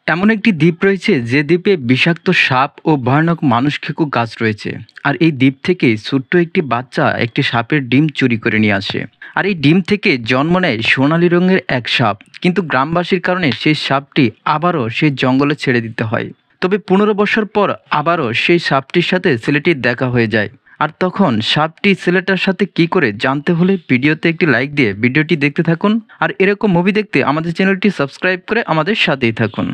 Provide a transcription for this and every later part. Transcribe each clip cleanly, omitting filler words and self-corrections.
এমন একটি দ্বীপ রয়েছে যে দ্বীপে বিষাক্ত সাপ ও ভয়ানক মানুষ খেকো গাছ রয়েছে। আর এই দ্বীপ থেকে ছোট্ট একটি বাচ্চা একটি সাপের ডিম চুরি করে নিয়ে আসে। আর এই ডিম থেকে জন্ম নেয় সোনালী রঙের এক সাপ, কিন্তু গ্রামবাসীর কারণে সেই সাপটি আবারও সেই জঙ্গলে ছেড়ে দিতে হয়। তবে 15 বছর পর আবারও সেই সাপটির সাথে ছেলেটির দেখা হয়ে যায়। আর তখন সাপটি ছেলেটার সাথে কি করে জানতে হলে ভিডিওতে একটি লাইক দিয়ে ভিডিওটি দেখতে থাকুন। আর এরকম মুভি দেখতে আমাদের চ্যানেলটি সাবস্ক্রাইব করে আমাদের সাথেই থাকুন।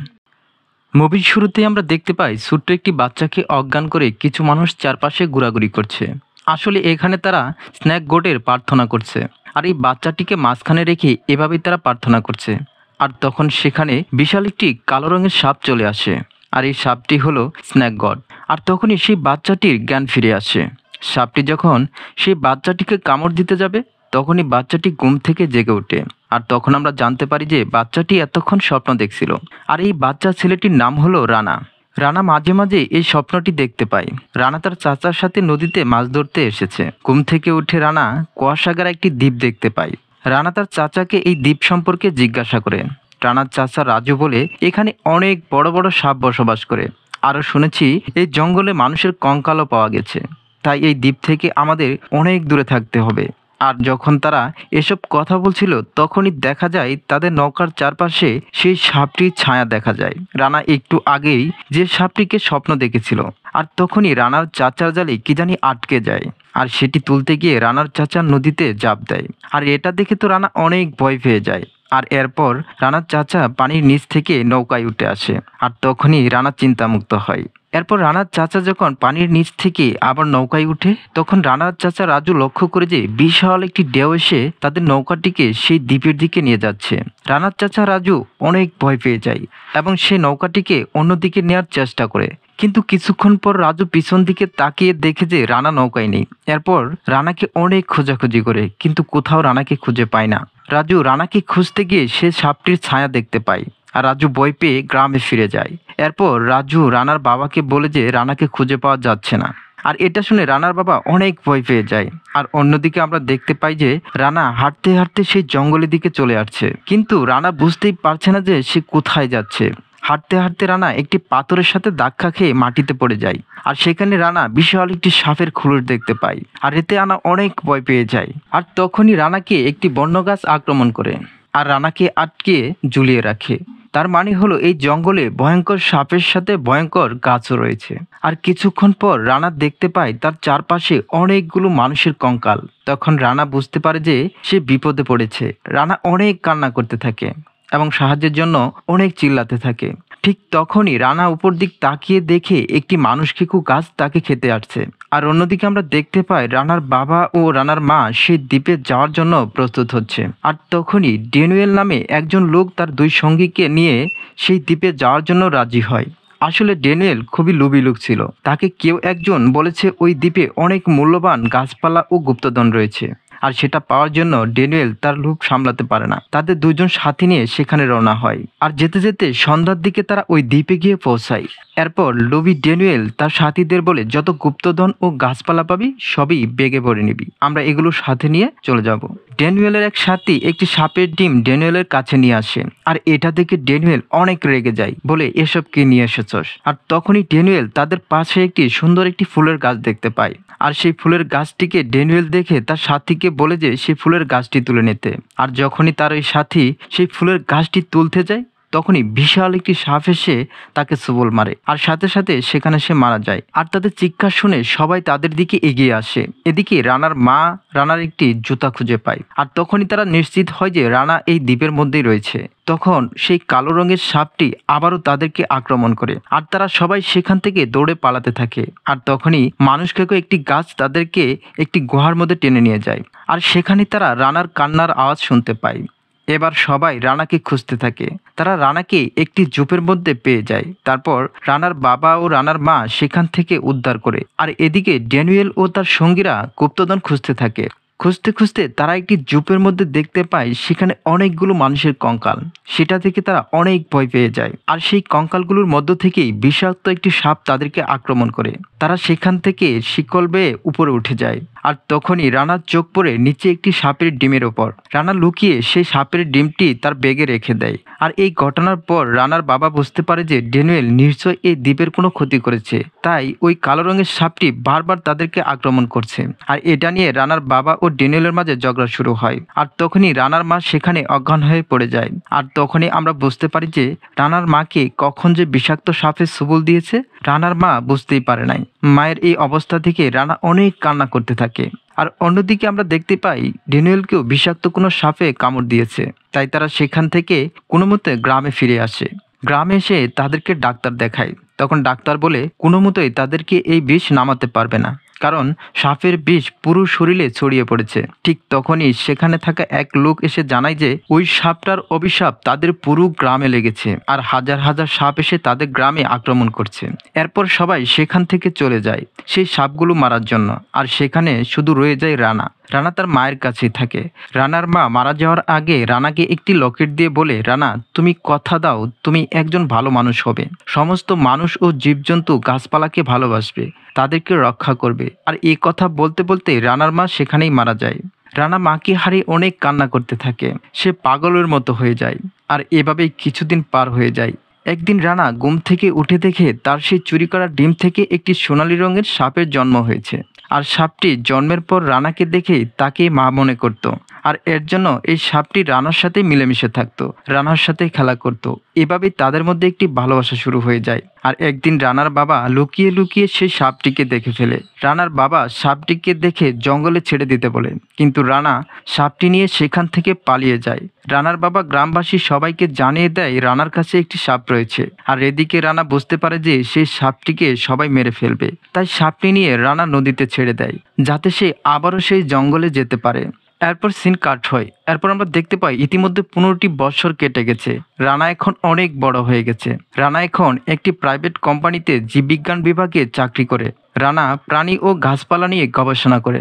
মুভির শুরুতেই আমরা দেখতে পাই ছোট্ট একটি বাচ্চাকে অজ্ঞান করে কিছু মানুষ চারপাশে ঘোরাঘুরি করছে। আসলে এখানে তারা স্ন্যাক গোডের প্রার্থনা করছে। আর এই বাচ্চাটিকে মাঝখানে রেখে এভাবেই তারা প্রার্থনা করছে। আর তখন সেখানে বিশাল একটি কালো রঙের সাপ চলে আসে। আর এই সাপটি হলো স্ন্যাক গড। আর তখনই সেই বাচ্চাটির জ্ঞান ফিরে আসে। সাপটি যখন সেই বাচ্চাটিকে কামড় দিতে যাবে, তখনই বাচ্চাটি ঘুম থেকে জেগে ওঠে। আর তখন আমরা জানতে পারি যে বাচ্চাটি এতক্ষণ স্বপ্ন দেখছিল। আর এই বাচ্চা ছেলেটির নাম হলো রানা। রানা মাঝে মাঝে এই স্বপ্নটি দেখতে পায়। রানা তার চাচার সাথে নদীতে মাছ ধরতে এসেছে। ঘুম থেকে উঠে রানা কুয়াশাগার একটি দ্বীপ দেখতে পায়। রানা তার চাচাকে এই দ্বীপ সম্পর্কে জিজ্ঞাসা করে। রানার চাচা রাজু বলে এখানে অনেক বড় বড় সাপ বসবাস করে। আরও শুনেছি এই জঙ্গলে মানুষের কঙ্কালও পাওয়া গেছে। তাই এই দ্বীপ থেকে আমাদের অনেক দূরে থাকতে হবে। আর যখন তারা এসব কথা বলছিল, তখনই দেখা যায় তাদের নৌকার চারপাশে সেই সাপটির ছায়া দেখা যায়। রানা একটু আগেই যে সাপটিকে স্বপ্ন দেখেছিল। আর তখনই রানার চাচার জালে কি জানি আটকে যায়। আর সেটি তুলতে গিয়ে রানার চাচা নদীতে ঝাঁপ দেয়। আর এটা দেখে তো রানা অনেক ভয় পেয়ে যায়। আর এরপর রানার চাচা পানির নিচ থেকে নৌকায় উঠে আসে। আর তখনই রানা চিন্তামুক্ত হয়। এরপর রানার চাচা যখন পানির নিচ থেকে আবার নৌকায় উঠে, তখন রানার চাচা রাজু লক্ষ্য করে যে বিশাল একটি ঢেউ এসে তাদের নৌকাটিকে সেই দ্বীপের দিকে নিয়ে যাচ্ছে। রানার চাচা রাজু অনেক ভয় পেয়ে যায় এবং সে নৌকাটিকে অন্যদিকে নেওয়ার চেষ্টা করে। কিন্তু কিছুক্ষণ পর রাজু পিছন দিকে তাকিয়ে দেখে যে রানা নৌকায় নেই। এরপর রানাকে অনেক খোঁজাখুঁজি করে, কিন্তু কোথাও রানাকে খুঁজে পায় না। রাজু রানাকে খুঁজতে গিয়ে সে সাপটির ছায়া দেখতে পায়। আর রাজু ভয় পেয়ে গ্রামে ফিরে যায়। এরপর রাজু রানার বাবাকে বলে যে রানাকে খুঁজে পাওয়া যাচ্ছে না। আর এটা শুনে রানার বাবা অনেক ভয় পেয়ে যায়। আর অন্যদিকে আমরা দেখতে পাই যে রানা হাঁটতে হাঁটতে সেই জঙ্গলের দিকে চলে আসছে, কিন্তু রানা বুঝতেই পারছে না যে সে কোথায় যাচ্ছে। হাঁটতে হাঁটতে রানা একটি পাথরের সাথে ধাক্কা খেয়ে মাটিতে পড়ে যায়। আর সেখানে রানা বিশাল একটি সাপের খোলস দেখতে পায়। আর এতে রানা অনেক ভয় পেয়ে যায়। আর তখনই রানাকে একটি বন্যগাছ আক্রমণ করে আর রানাকে আটকে ঝুলিয়ে রাখে। তার মানে হলো এই জঙ্গলে ভয়ঙ্কর সাপের সাথে ভয়ঙ্কর গাছও রয়েছে। আর কিছুক্ষণ পর রানা দেখতে পায় তার চারপাশে অনেকগুলো মানুষের কঙ্কাল। তখন রানা বুঝতে পারে যে সে বিপদে পড়েছে। রানা অনেক কান্না করতে থাকে এবং সাহায্যের জন্য অনেক চিল্লাতে থাকে। ঠিক তখনই রানা উপর দিক তাকিয়ে দেখে একটি মানুষ খেকো গাছ তাকে খেতে আসছে। আর অন্যদিকে আমরা দেখতে পাই রানার বাবা ও রানার মা সেই দ্বীপে যাওয়ার জন্য প্রস্তুত হচ্ছে। আর তখনই ড্যানিয়েল নামে একজন লোক তার দুই সঙ্গীকে নিয়ে সেই দ্বীপে যাওয়ার জন্য রাজি হয়। আসলে ড্যানিয়েল খুবই লোভী লোক ছিল। তাকে কেউ একজন বলেছে ওই দ্বীপে অনেক মূল্যবান গাছপালা ও গুপ্তধন রয়েছে। আর সেটা পাওয়ার জন্য ড্যানিয়েল তার লোভ সামলাতে পারে না। তাদের দুজন সাথী নিয়ে সেখানে রওনা হয়। আর যেতে যেতে সন্ধ্যার দিকে তারা ওই দ্বীপে গিয়ে পৌঁছায়। এরপর লোভী ড্যানিয়েল তার সাথীদের বলে যত গুপ্তধন ও গাছপালা পাবি সবই বেগে ভরে নিবি, আমরা এগুলো সাথে নিয়ে চলে যাব। ড্যানিয়েলের এক সাথী একটি সাপের ডিম ড্যানিয়েলের কাছে নিয়ে আসে। আর এটা দেখে ড্যানিয়েল অনেক রেগে যায়, বলে এসব কি নিয়ে এসেছস। আর তখনই ড্যানিয়েল তাদের পাশে একটি সুন্দর একটি ফুলের গাছ দেখতে পায়। আর সেই ফুলের গাছটিকে ড্যানিয়েল দেখে তার সাথীকে বলে যে সেই ফুলের গাছটি তুলে নিতে। আর যখনই তার ওই সাথী সেই ফুলের গাছটি তুলতে যায়, তখনই বিশাল একটি সাপ এসে তাকে সবল মারে। আর সাথে সাথে সেখানে সে মারা যায়। আর তাদের চিৎকার শুনে সবাই তাদের দিকে এগিয়ে আসে। এদিকে রানার মা রানার একটি জুতা খুঁজে পায়। আর তখনই তারা নিশ্চিত হয় যে রানা এই দ্বীপের মধ্যেই রয়েছে। তখন সেই কালো রঙের সাপটি আবারও তাদেরকে আক্রমণ করে। আর তারা সবাই সেখান থেকে দৌড়ে পালাতে থাকে। আর তখনই মানুষ খেকো একটি গাছ তাদেরকে একটি গুহার মধ্যে টেনে নিয়ে যায়। আর সেখানে তারা রানার কান্নার আওয়াজ শুনতে পায়। এবার সবাই রানাকে খুঁজতে থাকে। তারা রানাকে একটি ঝোপের মধ্যে পেয়ে যায়। তারপর রানার বাবা ও রানার মা সেখান থেকে উদ্ধার করে। আর এদিকে ড্যানিয়েল ও তার সঙ্গীরা গুপ্তধন খুঁজতে থাকে। খুঁজতে খুঁজতে তারা একটি জুপের মধ্যে দেখতে পায় সেখানে অনেকগুলো মানুষের কঙ্কাল। সেটা থেকে তারা অনেক ভয় পেয়ে যায়, আর সেই কঙ্কালগুলোর মধ্য থেকেই বিষাক্ত একটি সাপ তাদেরকে আক্রমণ করে। তারা সেখান থেকে শিকল বেয়ে উপরে উঠে যায়, আর তখনই রানার চোখ পড়ে নিচে একটি সাপের ডিমের ওপর। রানা লুকিয়ে সেই সাপের ডিমটি তার ব্যাগে রেখে দেয়। আর এই ঘটনার পর রানার বাবা বুঝতে পারে যে ড্যানিয়েল নিশ্চয় এই দ্বীপের কোনো ক্ষতি করেছে, তাই ওই কালো রঙের সাপটি বারবার তাদেরকে আক্রমণ করছে। আর এটা নিয়ে রানার বাবা ও ড্যানিয়েলের মাঝে ঝগড়া শুরু হয়। আর তখনই রানার মা সেখানে অজ্ঞান হয়ে পড়ে যায়। আর তখনই আমরা বুঝতে পারি যে রানার মাকে কখন যে বিষাক্ত সাপে সবল দিয়েছে রানার মা বুঝতেই পারে নাই। মায়ের এই অবস্থা থেকে রানা অনেক কান্না করতে থাকে। আর অন্যদিকে আমরা দেখতে পাই ড্যানিয়েলকেও বিষাক্ত কোনো সাপে কামড় দিয়েছে, তাই তারা সেখান থেকে কোনো মতে গ্রামে ফিরে আসে। গ্রামে এসে তাদেরকে ডাক্তার দেখায়। তখন ডাক্তার বলে কোনো মতোই তাদেরকে এই বিষ নামাতে পারবে না, কারণ সাপের বিষ পুরো শরীরে ছড়িয়ে পড়েছে। ঠিক তখনই সেখানে থাকা এক লোক এসে জানায় যে ওই সাপটার অভিশাপ তাদের পুরো গ্রামে লেগেছে, আর হাজার হাজার সাপ এসে তাদের গ্রামে আক্রমণ করছে। এরপর সবাই সেখান থেকে চলে যায় সেই সাপগুলো মারার জন্য, আর সেখানে শুধু রয়ে যায় রানা। রানা তার মায়ের কাছেই থাকে। রানার মা মারা যাওয়ার আগে রানাকে একটি লকেট দিয়ে বলে, রানা তুমি কথা দাও তুমি একজন ভালো মানুষ হবে, সমস্ত মানুষ ও জীবজন্তু গাছপালাকে ভালোবাসবে, তাদেরকে রক্ষা করবে। আর এই কথা বলতে বলতে রানার মা সেখানেই মারা যায়। রানা মাকে হারিয়ে অনেক কান্না করতে থাকে, সে পাগলের মতো হয়ে যায়। আর এভাবেই কিছুদিন পার হয়ে যায়। একদিন রানা ঘুম থেকে উঠে দেখে তার সেই চুরি করা ডিম থেকে একটি সোনালী রঙের সাপের জন্ম হয়েছে। আর সাপটি জন্মের পর রানাকে দেখে তাকে মা মনে করত, আর এর জন্য এই সাপটি রানার সাথে মিলেমিশে থাকতো, রানার সাথে খেলা করত। এভাবেই তাদের মধ্যে একটি ভালোবাসা শুরু হয়ে যায়। আর একদিন রানার বাবা লুকিয়ে লুকিয়ে সেই সাপটিকে দেখে ফেলে। রানার বাবা সাপটিকে দেখে জঙ্গলে ছেড়ে দিতে বলে, কিন্তু রানা সাপটি নিয়ে সেখান থেকে পালিয়ে যায়। রানার বাবা গ্রামবাসী সবাইকে জানিয়ে দেয় রানার কাছে একটি সাপ রয়েছে। আর এদিকে রানা বুঝতে পারে যে সেই সাপটিকে সবাই মেরে ফেলবে, তাই সাপটি নিয়ে রানা নদীতে ছেড়ে দেয়, যাতে সে আবারও সেই জঙ্গলে যেতে পারে। এরপর সিন কাট হয়। এরপর আমরা দেখতে পাই ইতিমধ্যে 15টি বছর কেটে গেছে। রানা এখন অনেক বড় হয়ে গেছে। রানা এখন একটি প্রাইভেট কোম্পানিতে জীববিজ্ঞান বিভাগে চাকরি করে। রানা প্রাণী ও গাছপালা নিয়ে গবেষণা করে।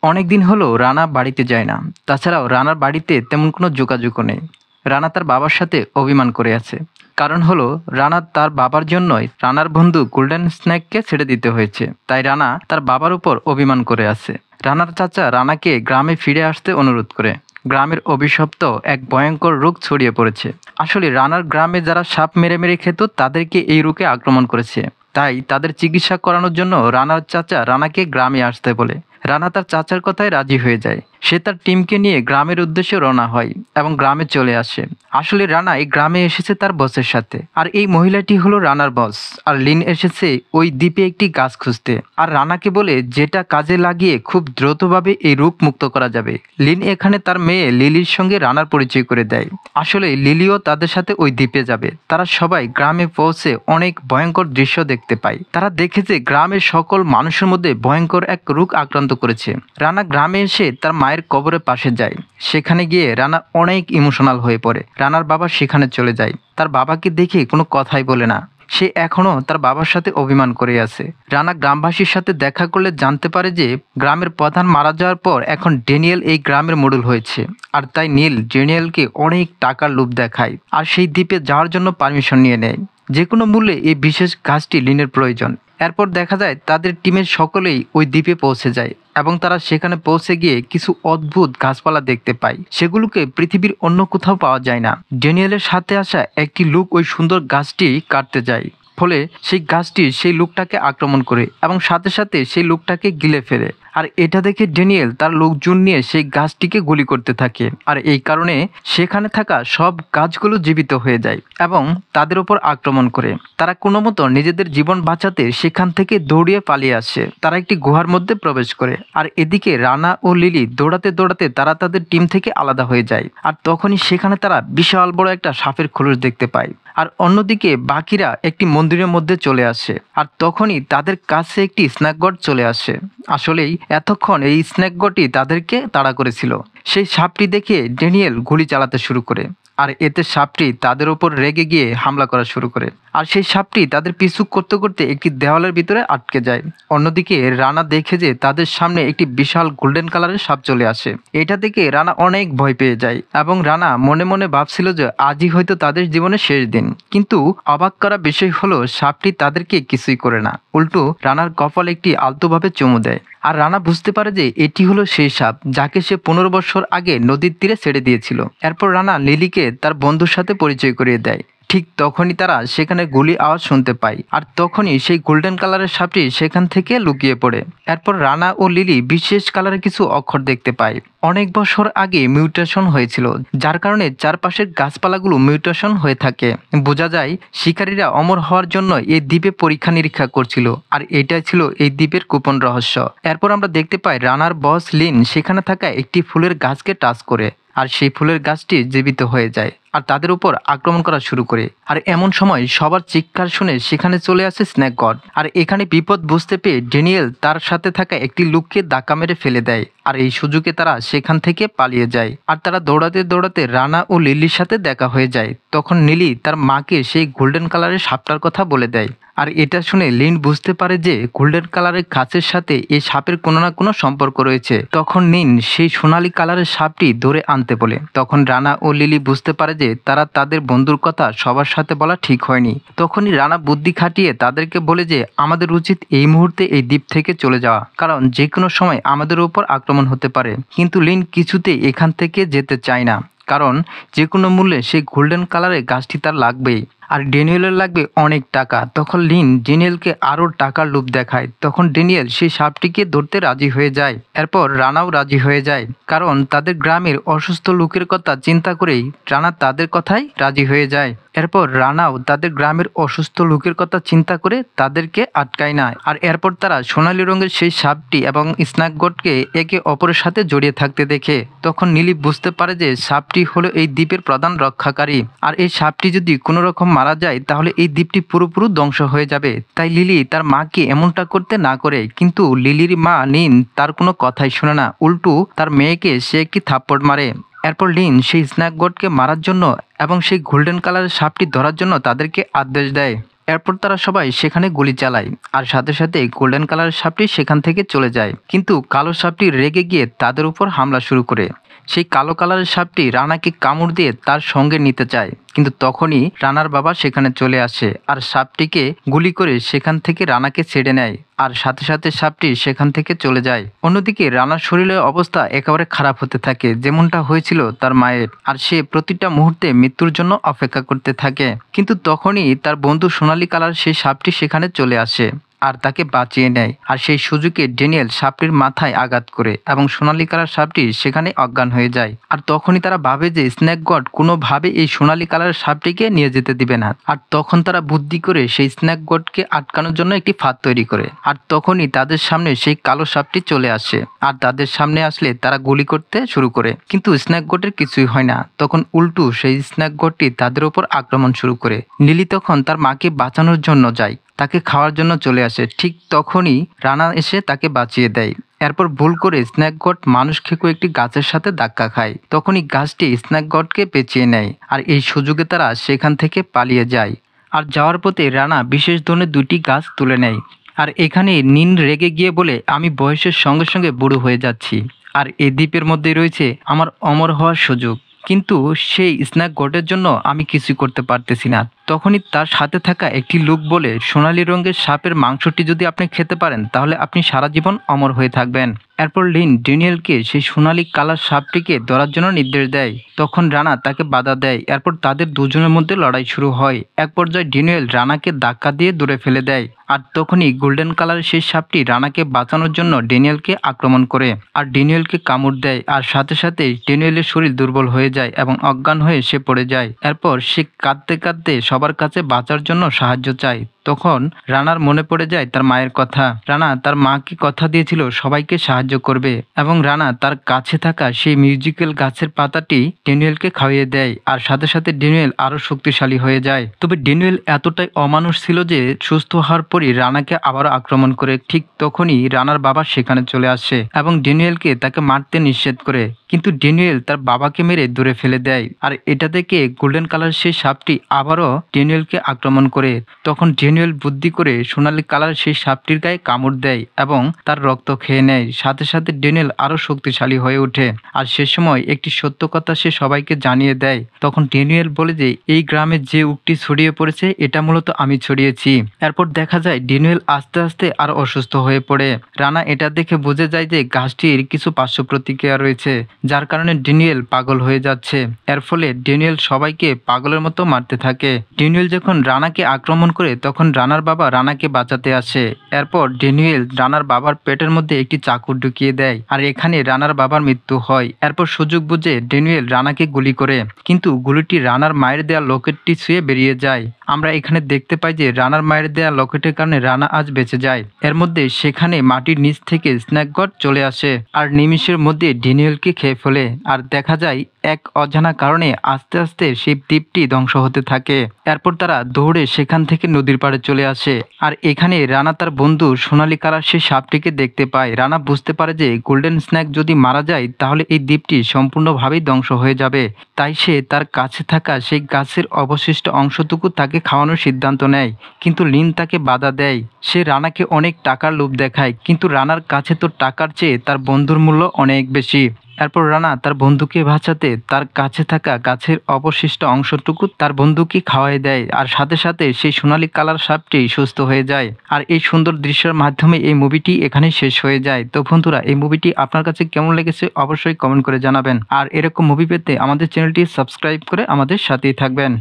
অনেক দিন হলো রানা বাড়িতে যায় না। তাছাড়াও রানার বাড়িতে তেমন কোনো যোগাযোগও নেই। রানা তার বাবার সাথে অভিমান করে আছে। কারণ হলো রানা তার বাবার জন্যই রানার বন্ধু গোল্ডেন স্নেককে ছেড়ে দিতে হয়েছে, তাই রানা তার বাবার উপর অভিমান করে আছে। রানার চাচা রানাকে গ্রামে ফিরে আসতে অনুরোধ করে। গ্রামের অভিশপ্ত এক ভয়ঙ্কর রোগ ছড়িয়ে পড়েছে। আসলে রানার গ্রামে যারা সাপ মেরে মেরে খেত তাদেরকে এই রোগে আক্রমণ করেছে, তাই তাদের চিকিৎসা করানোর জন্য রানার চাচা রানাকে গ্রামে আসতে বলে। রানা তার চাচার কথায় রাজি হয়ে যায়। সে তার টিমকে নিয়ে গ্রামের উদ্দেশ্যে রওনা হয় এবং গ্রামে চলে আসে। আসলে রানা এই গ্রামে এসেছে তার বসের সাথে, আর এই মহিলাটি হলো রানার বস। আর লিন এসেছে ওই দ্বীপে একটি গাছ খুঁজতে, আর রানাকে বলে যেটা কাজে লাগিয়ে খুব দ্রুতভাবে এই রোগ মুক্ত করা যাবে। লিন এখানে তার মেয়ে লিলির সঙ্গে রানার পরিচয় করে দেয়। আসলে লিলিও তাদের সাথে ওই দ্বীপে যাবে। তারা সবাই গ্রামে পৌঁছে অনেক ভয়ঙ্কর দৃশ্য দেখতে পায়। তারা দেখে যে গ্রামের সকল মানুষের মধ্যে ভয়ঙ্কর এক রোগ আক্রান্ত করেছে। রানা গ্রামে এসে তার মায়ের কবরের পাশে যায়। সেখানে গিয়ে রানা অনেক ইমোশনাল হয়ে পড়ে। রানার বাবা সেখানে চলে যায়। তার বাবাকে দেখে কোনো কথাই বলে না। সে এখনো তার বাবার সাথে অভিমান করে আছে। রানা গ্রামবাসীর সাথে দেখা করলে জানতে পারে যে গ্রামের প্রধান মারা যাওয়ার পর এখন ড্যানিয়েল এই গ্রামের মোড়ল হয়েছে। আর তাই নীল ড্যানিয়েলকে অনেক টাকার লোভ দেখায়, আর সেই দ্বীপে যাওয়ার জন্য পারমিশন নিয়ে নেয়। যে কোনো মূল্যে এই বিশেষ গাছটি লিনের প্রয়োজন। এরপর দেখা যায় তাদের টিমের সকলেই ওই দ্বীপে পৌঁছে যায় এবং তারা সেখানে পৌঁছে গিয়ে কিছু অদ্ভুত গাছপালা দেখতে পায়। সেগুলোকে পৃথিবীর অন্য কোথাও পাওয়া যায় না। ড্যানিয়েলের সাথে আসা একটি লোক ওই সুন্দর গাছটি কাটতে যায়, ফলে সেই গাছটি সেই লোকটাকে আক্রমণ করে এবং সাথে সাথে সেই লোকটাকে গিলে ফেলে। আর এটা দেখে ড্যানিয়েল তার লোকজন নিয়ে সেই গাছটিকে গুলি করতে থাকে। আর এই কারণে সেখানে থাকা সব গাছগুলো জীবিত হয়ে যায় এবং তাদের উপর আক্রমণ করে। তারা কোনো মতো নিজেদের জীবন বাঁচাতে সেখান থেকে দৌড়িয়ে পালিয়ে আসে। তারা একটি গুহার মধ্যে প্রবেশ করে। আর এদিকে রানা ও লিলি দৌড়াতে দৌড়াতে তারা তাদের টিম থেকে আলাদা হয়ে যায়। আর তখনই সেখানে তারা বিশাল বড় একটা সাপের খোলস দেখতে পায়। আর অন্যদিকে বাকিরা একটি মন্দিরের মধ্যে চলে আসে। আর তখনই তাদের কাছে একটি স্ন্যাক গড চলে আসে। আসলেই এতক্ষণ এই স্ন্যাক গডটি তাদেরকে তাড়া করেছিল। সেই সাপটি দেখে ড্যানিয়েল গুলি চালাতে শুরু করে, আর এতে সাপটি তাদের ওপর রেগে গিয়ে হামলা করা শুরু করে। আর সেই সাপটি তাদের পিছু করতে করতে একটি দেওয়ালের ভিতরে আটকে যায়। অন্যদিকে রানা দেখে যে তাদের সামনে একটি বিশাল গোল্ডেন কালারের সাপ চলে আসে। এটা দেখে রানা অনেক ভয় পেয়ে যায় এবং রানা মনে মনে ভাবছিল যে আজই হয়তো তাদের জীবনের শেষ দিন। কিন্তু অবাক করা বিষয় হলো সাপটি তাদেরকে কিছুই করে না, উল্টো রানার কপালে একটি আলতোভাবে চুমু দেয়। আর রানা বুঝতে পারে যে এটি হলো সেই সাপ যাকে সে 15 বছর আগে নদীর তীরে ছেড়ে দিয়েছিল। এরপর রানা লিলিকে তার বন্ধুর সাথে পরিচয় করিয়ে দেয়। ঠিক তখনই তারা সেখানে গুলি আওয়াজ শুনতে পায়, আর তখনই সেই গোল্ডেন কালারের সাপটি সেখান থেকে লুকিয়ে পড়ে। এরপর রানা ও লিলি বিশেষ কালারের কিছু অক্ষর দেখতে পায়। অনেক বছর আগে মিউটেশন হয়েছিল, যার কারণে চারপাশের গাছপালাগুলো মিউটেশন হয়ে থাকে। বোঝা যায় শিকারীরা অমর হওয়ার জন্য এই দ্বীপে পরীক্ষা নিরীক্ষা করছিল, আর এটাই ছিল এই দ্বীপের গোপন রহস্য। এরপর আমরা দেখতে পাই রানার বস লিন সেখানে থাকা একটি ফুলের গাছকে টাচ করে, আর সেই ফুলের গাছটি জীবিত হয়ে যায় আর তাদের উপর আক্রমণ করা শুরু করে। আর এমন সময় সবার চিৎকার শুনে সেখানে চলে আসে স্নেক গড। আর এখানে বিপদ বুঝতে পেয়ে ড্যানিয়েল তার সাথে থাকা একটি লোককে ধাক্কা মেরে ফেলে দেয়, আর এই সুযোগে তারা সেখান থেকে পালিয়ে যায়। আর তারা দৌড়াতে দৌড়াতে রানা ও লিলির সাথে দেখা হয়ে যায়। তখন লিলি তার মাকে সেই গোল্ডেন কালারের সাপটার কথা বলে দেয়। আর এটা শুনে লিন বুঝতে পারে যে গোল্ডেন কালারের গাছের সাথে এই সাপের কোনো না কোনো সম্পর্ক রয়েছে। তখন নিন সেই সোনালী কালারের সাপটি ধরে আনতে বলে। তখন রানা ও লিলি বুঝতে পারে যে তারা তাদের বন্ধুর কথা সবার সাথে বলা ঠিক হয়নি। তখনই রানা বুদ্ধি খাটিয়ে তাদেরকে বলে যে আমাদের উচিত এই মুহূর্তে এই দ্বীপ থেকে চলে যাওয়া, কারণ যে কোনো সময় আমাদের উপর আক্রমণ হতে পারে। কিন্তু লিন কিছুতেই এখান থেকে যেতে চায় না, কারণ যে কোনো মূল্যে সেই গোল্ডেন কালারের গাছটি তার লাগবেই। আর ড্যানিয়েলের লাগবে অনেক টাকা। তখন লিন ড্যানিয়েলকে আরও টাকার লোভ দেখায়। তখন ড্যানিয়েল সেই সাপটিকে ধরতে রাজি হয়ে যায়। এরপর রানাও রাজি হয়ে যায়, কারণ তাদের গ্রামের অসুস্থ লোকের কথা চিন্তা করেই রানা তাদের কথাই রাজি হয়ে যায়। এরপর রানাও তাদের গ্রামের অসুস্থ লোকের কথা চিন্তা করে তাদেরকে আটকায় না। আর এরপর তারা সোনালী রঙের সেই সাপটি এবং স্নেকগডকে একে অপরের সাথে জড়িয়ে থাকতে দেখে। তখন নীলি বুঝতে পারে যে সাপটি হলো এই দ্বীপের প্রধান রক্ষাকারী, আর এই সাপটি যদি কোনো রকম মারা যায় তাহলে এই দ্বীপটি পুরোপুরি ধ্বংস হয়ে যাবে। তাই লিলি তার মাকে এমনটা করতে না করে, কিন্তু লিলির মা নিন তার কোনো কথাই শোনে না, উল্টো তার মেয়েকে সে একটি থাপ্পড় মারে। এরপর লিন সেই স্নেকগডকে মারার জন্য এবং সেই গোল্ডেন কালারের সাপটি ধরার জন্য তাদেরকে আদেশ দেয়। এরপর তারা সবাই সেখানে গুলি চালায়, আর সাথে সাথে গোল্ডেন কালারের সাপটি সেখান থেকে চলে যায়। কিন্তু কালো সাপটি রেগে গিয়ে তাদের উপর হামলা শুরু করে। সেই কালো কালারের সাপটি রানাকে কামড় দিয়ে তার সঙ্গে নিতে চায়, কিন্তু তখনই রানার বাবা সেখানে চলে আসে আর সাপটিকে গুলি করে সেখান থেকে রানাকে ছেড়ে নেয়, আর সাথে সাথে সাপটি সেখান থেকে চলে যায়। অন্যদিকে রানার শরীরের অবস্থা একেবারে খারাপ হতে থাকে, যেমনটা হয়েছিল তার মায়ের, আর সে প্রতিটা মুহূর্তে মৃত্যুর জন্য অপেক্ষা করতে থাকে। কিন্তু তখনই তার বন্ধু সোনালী কালার সেই সাপটি সেখানে চলে আসে আর তাকে বাঁচিয়ে নেয়। আর সেই সুযোগে ড্যানিয়েল সাপটির মাথায় আঘাত করে এবং সোনালী কালার সাপটি সেখানে অজ্ঞান হয়ে যায়। আর তখনই তারা ভাবে যে স্নেক গড কোনোভাবে এই সোনালী কালার সাপটিকে নিয়ে যেতে দিবে না। আর তখন তারা বুদ্ধি করে সেই স্নেক গডকে আটকানোর জন্য একটি ফাঁদ তৈরি করে। আর তখনই তাদের সামনে সেই কালো সাপটি চলে আসে, আর তাদের সামনে আসলে তারা গুলি করতে শুরু করে। কিন্তু স্নেক গডের কিছুই হয় না। তখন উল্টো সেই স্নেক গডটি তাদের উপর আক্রমণ শুরু করে। নীলি তখন তার মাকে বাঁচানোর জন্য যায়, তাকে খাওয়ার জন্য চলে আসে। ঠিক তখনই রানা এসে তাকে বাঁচিয়ে দেয়। এরপর ভুল করে স্নেকগড মানুষ খেকো একটি গাছের সাথে ধাক্কা খায়। তখনই গাছটি স্নেকগডকে পেঁচিয়ে নেয়, আর এই সুযোগে তারা সেখান থেকে পালিয়ে যায়। আর যাওয়ার পথে রানা বিশেষ ধরনের 2টি গাছ তুলে নেয়। আর এখানে নিন রেগে গিয়ে বলে, আমি বয়সের সঙ্গে সঙ্গে বুড়ো হয়ে যাচ্ছি, আর এই দ্বীপের মধ্যেই রয়েছে আমার অমর হওয়ার সুযোগ, কিন্তু সেই স্নেক গডের জন্য আমি কিছু করতে পারতেছি না। তখনই তার সাথে থাকা একটি লোক বলে, সোনালী রঙের সাপের মাংসটি যদি আপনি খেতে পারেন তাহলে আপনি সারা জীবন অমর হয়ে থাকবেন। এরপর লিন ড্যানিয়েলকে সেই সোনালী কালার সাপটিকে ধরার জন্য নির্দেশ দেয়। তখন রানা তাকে বাধা দেয়। এরপর তাদের দুজনের মধ্যে লড়াই শুরু হয়। এক পর্যায়ে ড্যানিয়েল রানাকে ধাক্কা দিয়ে দূরে ফেলে দেয়। আর তখনই গোল্ডেন কালারের সেই সাপটি রানাকে বাঁচানোর জন্য ড্যানিয়েলকে আক্রমণ করে, আর ড্যানিয়েলকে কামড় দেয়। আর সাথে সাথে ড্যানিয়েলের শরীর দুর্বল হয়ে যায় এবং অজ্ঞান হয়ে সে পড়ে যায়। এরপর সে কাঁদতে কাঁদতে সবার কাছে বাঁচার জন্য সাহায্য চায়। তখন রানার মনে পড়ে যায় তার মায়ের কথা। রানা তার মাকে কথা দিয়েছিল সবাইকে সাহায্য করবে এবং রানা তার কাছে থাকা সেই মিউজিক্যাল গাছের পাতাটি ড্যানিয়েলকে খাইয়ে দেয় আর সাথে সাথে ড্যানিয়েল আরো শক্তিশালী হয়ে যায়। তবে ড্যানিয়েল এতটাই অমানুষ ছিল যে সুস্থ হওয়ার পরই রানাকে আবারও আক্রমণ করে। ঠিক তখনই রানার বাবা সেখানে চলে আসে এবং ড্যানিয়েলকে তাকে মারতে নিষেধ করে, কিন্তু ড্যানিয়েল তার বাবাকে মেরে দূরে ফেলে দেয়। আর এটা দেখে গোল্ডেন কালার সেই সাপটি আবারও ড্যানিয়েলকে আক্রমণ করে। তখন ড্যানিয়েল বুদ্ধি করে সোনালী কালার সেই সাপটির গায়ে কামড় দেয় এবং তার রক্ত খেয়ে নেয়। সাথে সাথে ড্যানিয়েল আরো শক্তিশালী হয়ে ওঠে। আর সে সময় একটি সত্য কথা সে সবাইকে জানিয়ে দেয়। তখন ড্যানিয়েল বলে যে এই গ্রামে যে উকটি ছড়িয়ে পড়েছে এটা মূলত আমি ছড়িয়েছি। এরপর দেখা যায় ড্যানিয়েল আস্তে আস্তে আরো অসুস্থ হয়ে পড়ে। রানা এটা দেখে বুঝে যায় যে গাছটির কিছু পার্শ্ব প্রতিক্রিয়া রয়েছে, যার কারণে ড্যানিয়েল পাগল হয়ে যাচ্ছে। এর ফলে ড্যানিয়েল সবাইকে পাগলের মতো মারতে থাকে। ড্যানিয়েল যখন রানাকে আক্রমণ করে তখন রানার বাবা রানাকে বাঁচাতে আসে। এরপর ড্যানিয়েল রানার বাবার পেটের মধ্যে একটি চাকু ঢুকিয়ে দেয় আর এখানে রানার বাবার মৃত্যু হয়। এরপর সুযোগ বুঝে ড্যানিয়েল রানাকে গুলি করে, কিন্তু গুলিটি রানার মায়ের দেয়া লকেটটি ছুঁয়ে বেরিয়ে যায়। আমরা এখানে দেখতে পাই যে রানার মায়ের দেয়া লকেটের কারণে রানা আজ বেঁচে যায়। এর মধ্যে সেখানে মাটির নিচ থেকে স্নেক গড চলে আসে আর নিমিষের মধ্যে ড্যানিয়েলকে খেয়ে ফেলে। আর দেখা যায় এক অজানা কারণে আস্তে আস্তে সেই দ্বীপটি ধ্বংস হতে থাকে। এরপর তারা দৌড়ে সেখান থেকে নদীর পাড়ে চলে আসে আর এখানে রানা তার বন্ধু সোনালী কালার সেই সাপটিকে দেখতে পায়। রানা বুঝতে পারে যে গোল্ডেন স্নেক যদি মারা যায় তাহলে এই দ্বীপটি সম্পূর্ণভাবেই ধ্বংস হয়ে যাবে। তাই সে তার কাছে থাকা সেই গাছের অবশিষ্ট অংশটুকু তাকে খাওয়ানোর সিদ্ধান্ত নেয়, কিন্তু লিন তাকে বাধা দেয়। সে রানাকে অনেক টাকার লোভ দেখায়, কিন্তু রানার কাছে তো টাকার চেয়ে তার বন্ধুর মূল্য অনেক বেশি। এরপর রানা তার বন্ধুকে বাঁচাতে তার কাছে থাকা গাছের অবশিষ্ট অংশটুকু তার বন্ধুকে খাওয়াই দেয় আর সাথে সাথে সেই সোনালী কালার সাপটি সুস্থ হয়ে যায়। আর এই সুন্দর দৃশ্যের মাধ্যমে এই মুভিটি এখানে শেষ হয়ে যায়। তো বন্ধুরা, এই মুভিটি আপনার কাছে কেমন লেগেছে অবশ্যই কমেন্ট করে জানাবেন। আর এরকম মুভি পেতে আমাদের চ্যানেলটি সাবস্ক্রাইব করে আমাদের সাথেই থাকবেন।